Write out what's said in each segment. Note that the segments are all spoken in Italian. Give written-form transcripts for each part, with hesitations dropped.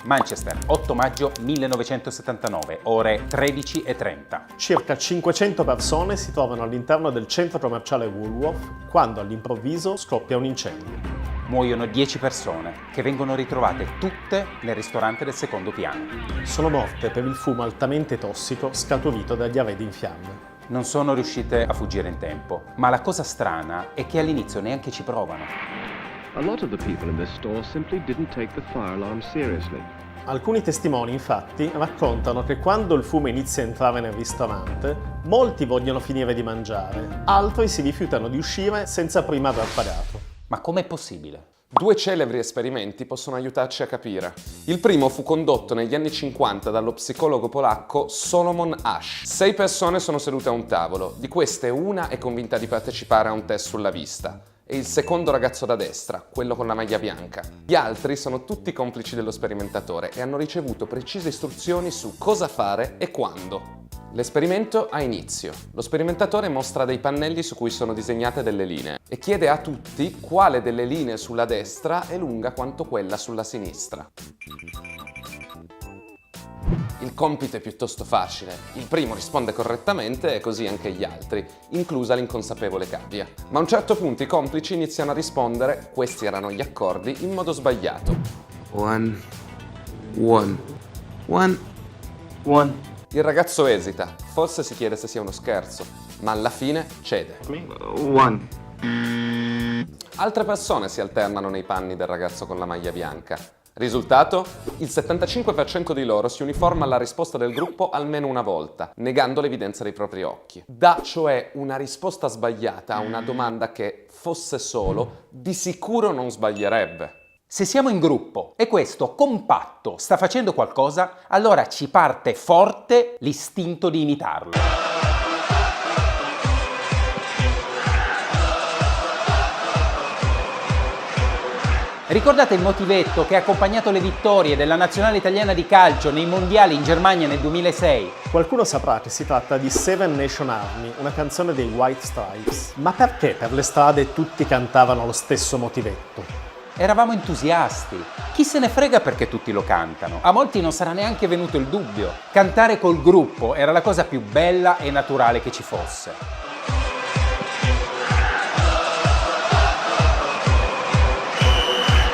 Manchester, 8 maggio 1979, ore 13:30. Circa 500 persone si trovano all'interno del centro commerciale Woolworth quando all'improvviso scoppia un incendio. Muoiono 10 persone, che vengono ritrovate tutte nel ristorante del secondo piano. Sono morte per il fumo altamente tossico scaturito dagli arredi in fiamme. Non sono riuscite a fuggire in tempo, ma la cosa strana è che all'inizio neanche ci provano. A lot of the people in this store simply didn't take the fire alarm seriously. Alcuni testimoni, infatti, raccontano che quando il fumo inizia a entrare nel ristorante, molti vogliono finire di mangiare, altri si rifiutano di uscire senza prima aver pagato. Ma com'è possibile? Due celebri esperimenti possono aiutarci a capire. Il primo fu condotto negli anni 50 dallo psicologo polacco Solomon Asch. 6 persone sono sedute a un tavolo, di queste una è convinta di partecipare a un test sulla vista. E il secondo ragazzo da destra, quello con la maglia bianca. Gli altri sono tutti complici dello sperimentatore e hanno ricevuto precise istruzioni su cosa fare e quando. L'esperimento ha inizio. Lo sperimentatore mostra dei pannelli su cui sono disegnate delle linee e chiede a tutti quale delle linee sulla destra è lunga quanto quella sulla sinistra. Il compito è piuttosto facile. Il primo risponde correttamente e così anche gli altri, inclusa l'inconsapevole cavia. Ma a un certo punto i complici iniziano a rispondere, questi erano gli accordi, in modo sbagliato. One. Il ragazzo esita, forse si chiede se sia uno scherzo, ma alla fine cede. One. Altre persone si alternano nei panni del ragazzo con la maglia bianca. Risultato? Il 75% di loro si uniforma alla risposta del gruppo almeno una volta, negando l'evidenza dei propri occhi. Dà cioè una risposta sbagliata a una domanda che, fosse solo, di sicuro non sbaglierebbe. Se siamo in gruppo e questo compatto sta facendo qualcosa, allora ci parte forte l'istinto di imitarlo. Ricordate il motivetto che ha accompagnato le vittorie della nazionale italiana di calcio nei mondiali in Germania nel 2006? Qualcuno saprà che si tratta di Seven Nation Army, una canzone dei White Stripes. Ma perché per le strade tutti cantavano lo stesso motivetto? Eravamo entusiasti. Chi se ne frega perché tutti lo cantano? A molti non sarà neanche venuto il dubbio. Cantare col gruppo era la cosa più bella e naturale che ci fosse.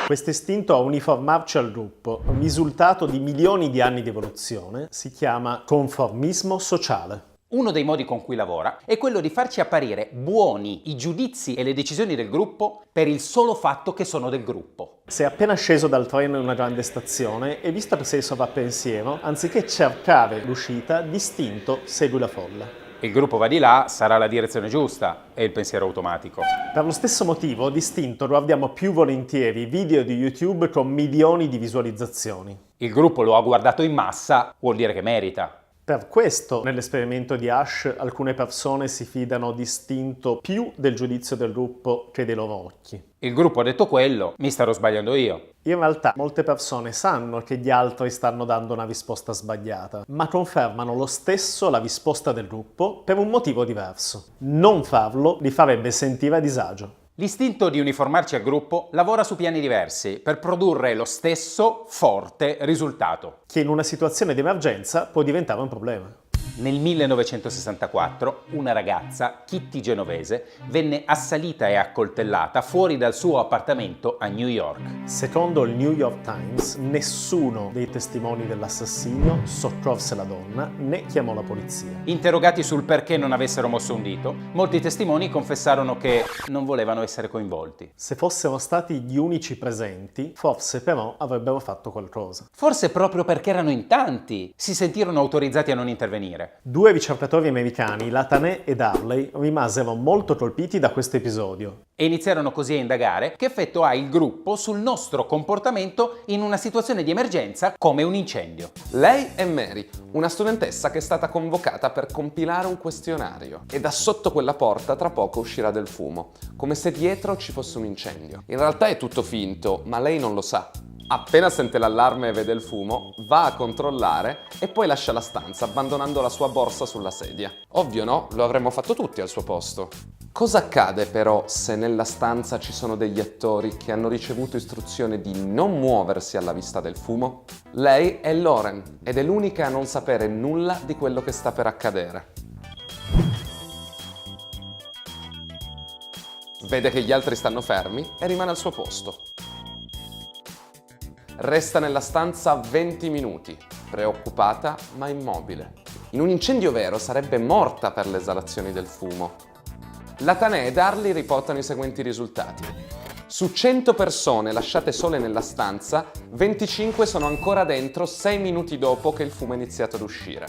Questo istinto a uniformarci al gruppo, risultato di milioni di anni di evoluzione, si chiama conformismo sociale. Uno dei modi con cui lavora è quello di farci apparire buoni i giudizi e le decisioni del gruppo per il solo fatto che sono del gruppo. Sei appena sceso dal treno in una grande stazione e visto che sei sovrappensiero, anziché cercare l'uscita, d'istinto segui la folla. Il gruppo va di là, sarà la direzione giusta, è il pensiero automatico. Per lo stesso motivo, d'istinto guardiamo più volentieri video di YouTube con milioni di visualizzazioni. Il gruppo lo ha guardato in massa, vuol dire che merita. Per questo, nell'esperimento di Asch, alcune persone si fidano d'istinto più del giudizio del gruppo che dei loro occhi. Il gruppo ha detto quello, mi starò sbagliando io. In realtà, molte persone sanno che gli altri stanno dando una risposta sbagliata, ma confermano lo stesso la risposta del gruppo per un motivo diverso. Non farlo li farebbe sentire a disagio. L'istinto di uniformarci al gruppo lavora su piani diversi per produrre lo stesso forte risultato. Che in una situazione di emergenza può diventare un problema. Nel 1964 una ragazza, Kitty Genovese, venne assalita e accoltellata fuori dal suo appartamento a New York. Secondo il New York Times, nessuno dei testimoni dell'assassinio soccorse la donna né chiamò la polizia. Interrogati sul perché non avessero mosso un dito, molti testimoni confessarono che non volevano essere coinvolti. Se fossero stati gli unici presenti, forse però avrebbero fatto qualcosa. Forse proprio perché erano in tanti, si sentirono autorizzati a non intervenire. Due ricercatori americani, Latané e Darley, rimasero molto colpiti da questo episodio. E iniziarono così a indagare che effetto ha il gruppo sul nostro comportamento in una situazione di emergenza come un incendio. Lei è Mary, una studentessa che è stata convocata per compilare un questionario e da sotto quella porta tra poco uscirà del fumo, come se dietro ci fosse un incendio. In realtà è tutto finto, ma lei non lo sa. Appena sente l'allarme e vede il fumo, va a controllare e poi lascia la stanza abbandonando la sua borsa sulla sedia. Ovvio no? Lo avremmo fatto tutti al suo posto. Cosa accade però se nella stanza ci sono degli attori che hanno ricevuto istruzione di non muoversi alla vista del fumo? Lei è Lauren ed è l'unica a non sapere nulla di quello che sta per accadere. Vede che gli altri stanno fermi e rimane al suo posto. Resta nella stanza 20 minuti, preoccupata ma immobile. In un incendio vero sarebbe morta per le esalazioni del fumo. La Tanè e Darlie riportano i seguenti risultati. Su 100 persone lasciate sole nella stanza, 25 sono ancora dentro 6 minuti dopo che il fumo è iniziato ad uscire.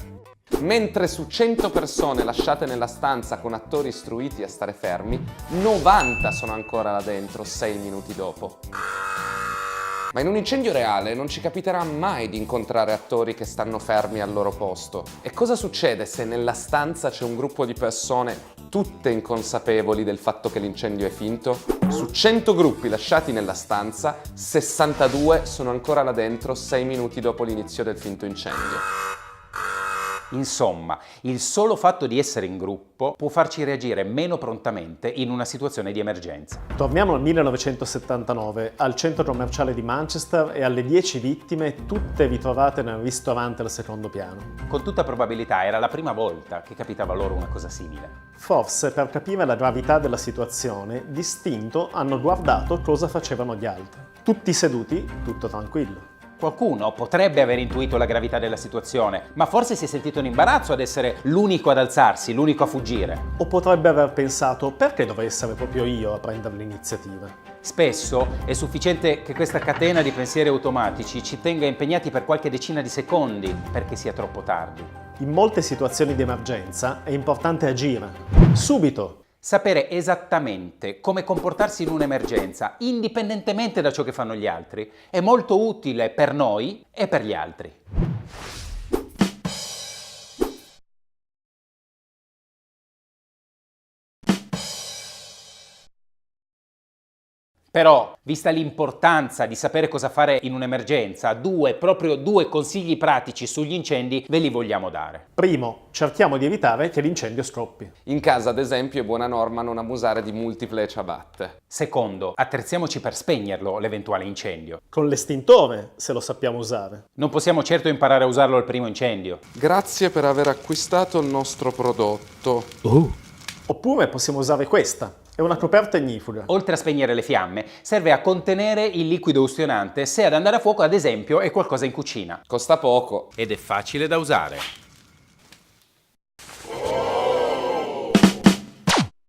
Mentre su 100 persone lasciate nella stanza con attori istruiti a stare fermi, 90 sono ancora là dentro 6 minuti dopo. Ma in un incendio reale non ci capiterà mai di incontrare attori che stanno fermi al loro posto. E cosa succede se nella stanza c'è un gruppo di persone tutte inconsapevoli del fatto che l'incendio è finto? Su 100 gruppi lasciati nella stanza, 62 sono ancora là dentro 6 minuti dopo l'inizio del finto incendio. Insomma, il solo fatto di essere in gruppo può farci reagire meno prontamente in una situazione di emergenza. Torniamo al 1979, al centro commerciale di Manchester e alle 10 vittime, tutte ritrovate nel ristorante al secondo piano. Con tutta probabilità era la prima volta che capitava loro una cosa simile. Forse, per capire la gravità della situazione, d'istinto hanno guardato cosa facevano gli altri. Tutti seduti, tutto tranquillo. Qualcuno potrebbe aver intuito la gravità della situazione, ma forse si è sentito in imbarazzo ad essere l'unico ad alzarsi, l'unico a fuggire. O potrebbe aver pensato, perché dovrei essere proprio io a prendere l'iniziativa? Spesso è sufficiente che questa catena di pensieri automatici ci tenga impegnati per qualche decina di secondi perché sia troppo tardi. In molte situazioni di emergenza è importante agire. Subito! Sapere esattamente come comportarsi in un'emergenza, indipendentemente da ciò che fanno gli altri, è molto utile per noi e per gli altri. Però, vista l'importanza di sapere cosa fare in un'emergenza, proprio due consigli pratici sugli incendi ve li vogliamo dare. Primo, cerchiamo di evitare che l'incendio scoppi. In casa, ad esempio, è buona norma non abusare di multiple ciabatte. Secondo, attrezziamoci per spegnerlo l'eventuale incendio. Con l'estintore, se lo sappiamo usare. Non possiamo certo imparare a usarlo al primo incendio. Grazie per aver acquistato il nostro prodotto. Oppure possiamo usare questa. È una coperta ignifuga. Oltre a spegnere le fiamme, serve a contenere il liquido ustionante se ad andare a fuoco, ad esempio, è qualcosa in cucina. Costa poco. Ed è facile da usare.